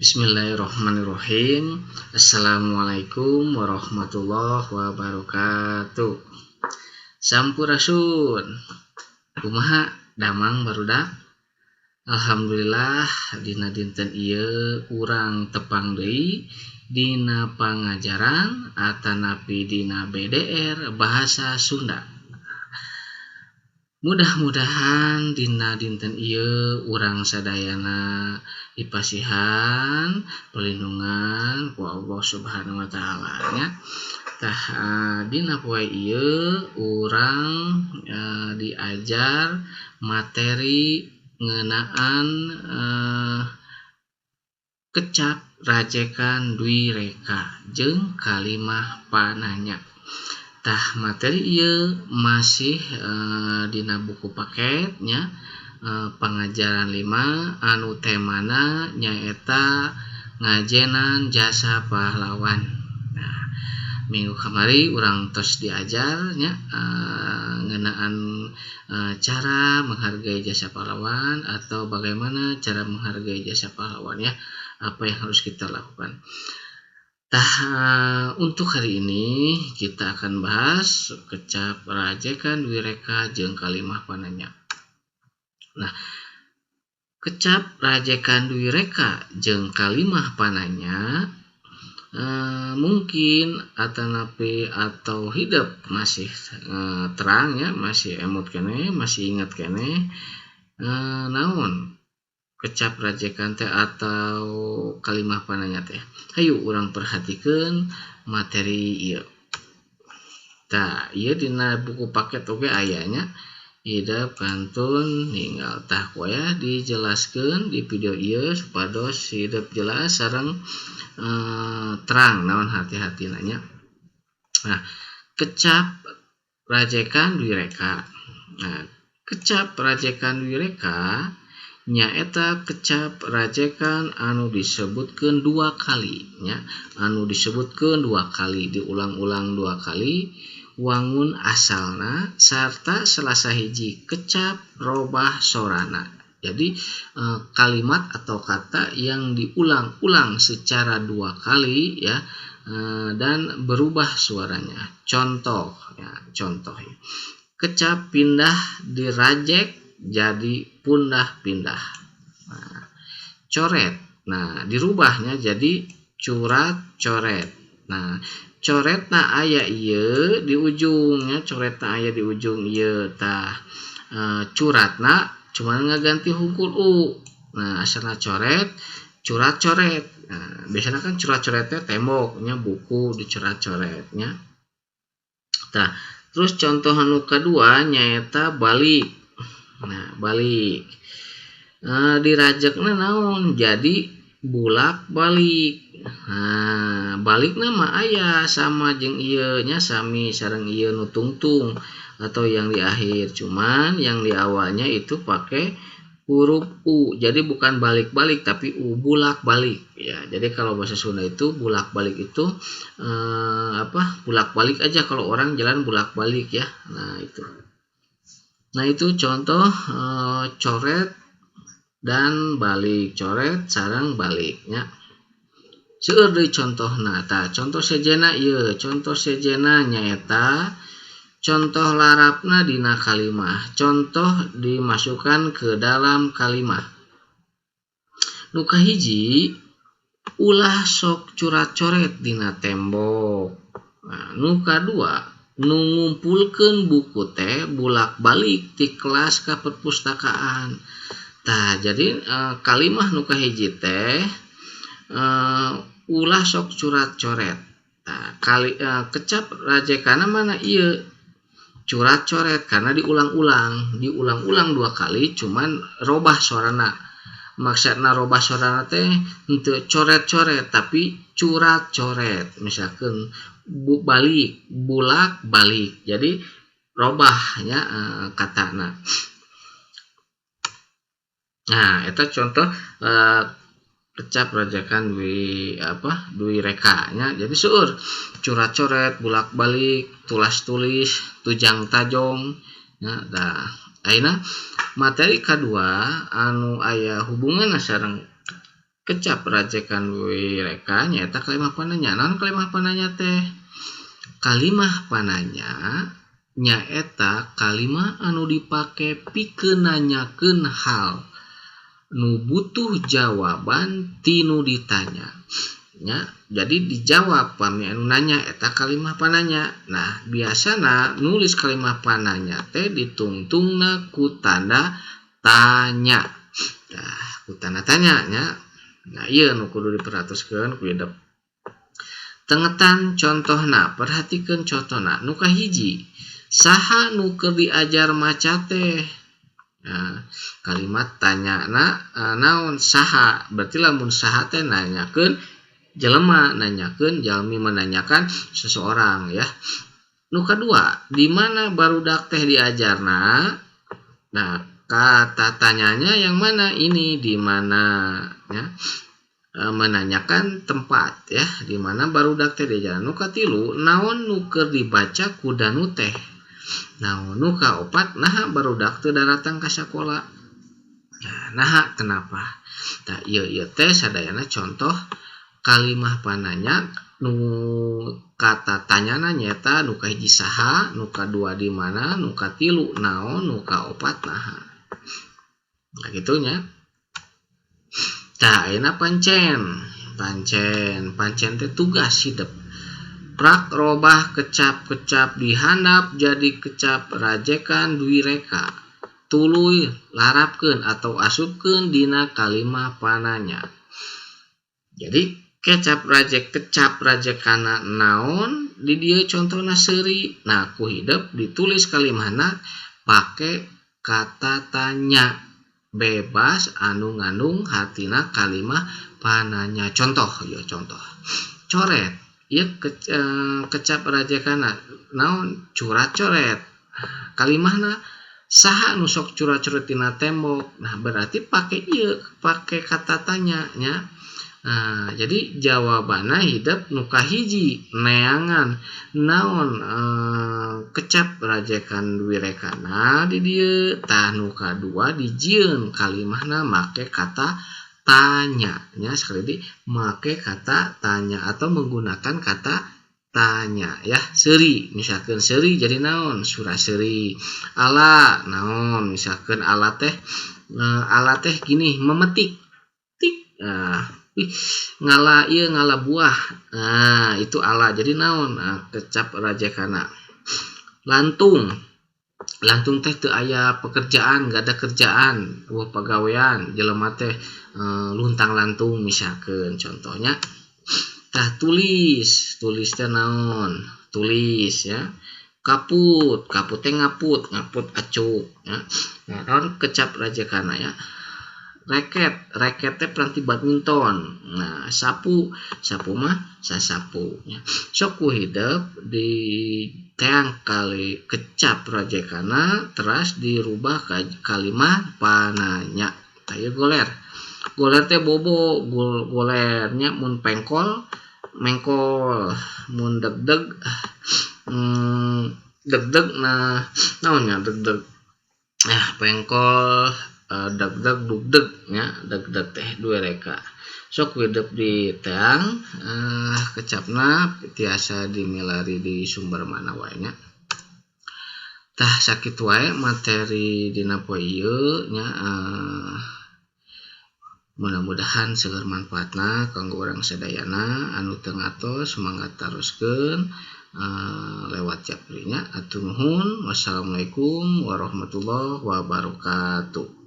Bismillahirrahmanirrahim. Assalamualaikum warahmatullahi wabarakatuh. Sampurasun. Kumaha damang barudak? Alhamdulillah dina dinten ieu urang tepang deui dina pangajaran atanapi dina BDR bahasa Sunda. Mudah-mudahan dina dinten ieu urang sadayana dipasihan perlindungan ku Allah Subhanahu wa taala nya. Tah dina poe ieu urang diajar materi ngeunaan kecap rajekan dwi reka jeung kalimah pananya. Tah materi ieu masih dina buku paketnya pangajaran 5 anu temana nyaeta ngajenan jasa pahlawan. Nah, minggu kamari urang tos diajarnya ngeunaan cara menghargai jasa pahlawan atau bagaimana cara menghargai jasa pahlawan ya, apa yang harus kita lakukan. Untuk hari ini kita akan bahas kecap rajekan dwi reka jeung kalimah pananya. Nah, kecap rajekan dwi reka jeung kalimah pananya mungkin atanapi atau hidup masih terang ya, masih emut kene, masih ingat kene naon kecap rajekan teh atau kalimah pananya teh. Hayu urang perhatikeun materi ieu. Tah, ieu dina buku paket oge ayanya hidup kantun ninggal tah koya dijelaskeun di video ieu supados hidup jelas sareng terang naon hati-hatina nya. Nah, kecap rajekan dwi reka. Nah, kecap rajekan dwi reka nyaeta kecap rajekan anu disebutkeun 2 kali nya, anu disebutkeun 2 kali, diulang-ulang 2 kali wangun asalna sarta salah sahiji kecap robah sorana. Jadi kalimat atau kata yang diulang-ulang secara 2 kali ya dan berubah suaranya. Contoh ya, contoh ya. Kecap pindah dirajek jadi pundah pindah. Nah, coret. Nah, dirubahnya jadi curat coret. Nah, coretna aya ieu di ujungnya, coretna aya di ujung ieu tah curatna cuman ngaganti hungkul u. Nah, asalna coret, curat coret. Nah, biasanya kan curat coretnya temboknya buku dicurat coretnya. Tah, terus contoh anu kadua nyaeta balik. Nah, balik dirajekna naon jadi bulak balik. Nah, balikna mah aya sama jeung ieu nya, sami sareng ieu nu tungtung atau yang di akhir, cuman yang di awalnya itu pakai huruf u. Jadi bukan balik-balik tapi u, bulak balik ya. Jadi kalau bahasa Sunda itu bulak balik itu bulak balik aja, kalau orang jalan bulak balik ya. Nah, itu contoh coret dan balik, coret sareng baliknya. Seueur deui contohna. Tah, contoh sejena ieu, contoh sejena nyaeta contoh larapna dina kalimah. Contoh dimasukkan ke dalam kalimah. Nu kahiji ulah sok curat coret dina tembok. Nah, nu kadua nu ngumpulkeun buku teh bulak balik ti kelas ka perpustakaan. Tah, jadi kalimah nu kahiji teh ulah sok curat coret. Tah, kecap rajekanna mana ieu curat coret karena diulang-ulang 2 kali cuman robah suarana. Maksudna robah suarana teh henteu coret-coret tapi curat coret. Misalkan balik, bulak balik. Jadi robahnya katana. Nah, eta contoh kecap rajekan dwi reka nya. Jadi seueur curat coret, bulak balik, tulas tulis, tujang tajong nya. Ayeuna materi kadua anu aya hubungan sareng kecap rajekan wireka nyaeta kalimah pananya. Naon kalimah pananya teh? Kalimah pananya nyaeta kalimah anu dipake pikeun nanyakeun hal nu butuh jawaban tinu ditanya. Ya, jadi dijawab pami anu nanya eta kalimah pananya. Nah, biasana nulis kalimah pananya teh ditungtungna ku tanda tanya. Nah, ku tanda tanya nya. Nah, ieu nu kudu diperhatuskeun ku hidup. Tengetan contohna, perhatikeun contohna. Nu kahiji, saha nu keur diajar maca teh? Nah, kalimat tanyana naon saha, berarti lamun saha teh nanyakeun jelema, nanyakeun jalmi menanyakan seseorang ya. Nu kadua, di mana barudak teh diajarna? Nah, kata tanyanya yang mana ini di mana ya? Menanyakan tempat ya, di mana barudak teh diajarna. Nu katilu, naon nu keur dibaca ku danu teh? Naon nu kaopat, naha barudak teu datang ka sakola? Naha kenapa? Tah ieu teh sadayana contoh kalimah pananya nu kata tanyana nyaeta nu kahiji saha, nu kadua di mana, nu katilu naon, nu kaopat naha. Nah gitunya. Tah ayeuna pancen teh tugas hidup. Prak robah kecap-kecap dihandap jadi kecap rajekan dwireka. Tuluy larapkeun atau asupkeun dina kalimah pananya. Jadi kecap rajekana naon di dieu contohna seuri. Nah, ku hidup ditulis kalimahna pake kata tanya. Bebas anu ngandung hatina kalimah pananya. Contoh ya contoh. Coret. Ieu kecap rajekana naon curat coret. Kalimahna saha nu sok curat-curet tina tembok. Nah, berarti pake ieu pake kata tanya nya. Nah, jadi jawabanna hidup nu kahiji neangan naon kecap rajekan dwirekana di dieu. Tah nu kadua dijieun kalimahna make kata tanya nya, sekali lagi make kata tanya atau menggunakan kata tanya ya. Seuri misalkan seuri jadi naon? Surah seuri. Ala naon? Misalkan ala teh gini memetik. Tik. Ngala buah. Nah, itu ala jadi naon? Kecap rajekana. Lantung teh teu aya pekerjaan, gak ada kerjaan, pagawean, jelema teh luntang lantung misalkan contohnya. Tah tulis teh naon? Tulis ya. Kaput teh ngaput acuk ya. Nah, naon kecap rajekana ya. Raket teh peranti badminton. Nah, sapu mah sasapu ya. Sok ku hidup di teang kali kecap rajekana teras dirubah kalimah pananya. Aya goler teh bobo, golernya mun pengkol mengkol, mun degdeg nah naonnya degdeg. Pengkol degdeg dugdeg nya, degdeg teh dwireka. Sok hidup di teang kecapna tiasa dimilari di sumber mana wae nya. Tah sakitu wae materi dina poe ieu nya. Mudah-mudahan seueur manfaatna kanggo urang sadayana anu teu ngatos semangat teruskeun lewat Japri nya. Atur nuhun. Wassalamualaikum warahmatullahi wabarakatuh.